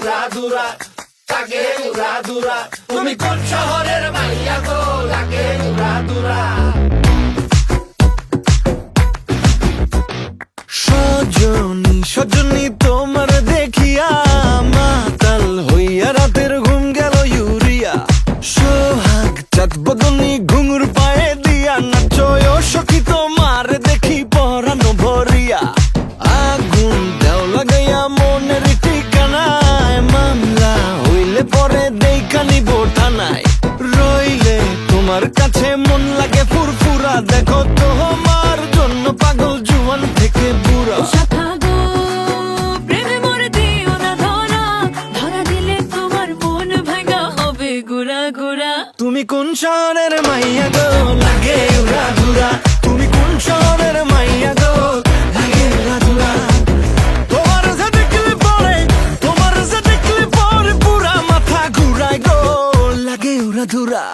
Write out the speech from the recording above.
উড়াধুরা, লাগে উড়াধুরা। তুমি কোন শহরের মাইয়া গো, লাগে উড়াধুরা। সজনী সজনী তোমার দেখিয়া মাতাল হইয়া রাতের ঘুম গেল ইউরিয়া। সোহাগ চাঁদ বদনী ঘুঙুর পায়ে দিয়া নাচয় সখী তোমার দেখি পরানো ভরিয়া। আগুন দেও লাগাইয়া মনের ঠিকানায়, মামলা হইলে পরে দেইখানি বোঠানায়। রইলে তোমার কাছে মন লাগে ফুরফুরা, দেখো তোমার জন্য পাগল জুয়ান থেকে বুড়া। তুমি কোন শহরের মাইয়া গো, লাগে উড়াধুরা। তুমি কোন শহরের মাইয়া গো, লাগে উড়াধুরা। তোমার যে দেখলে পরে, তোমার যে দেখলে পরে পুরা মাথা ঘুরায় গো, লাগে উড়াধুরা।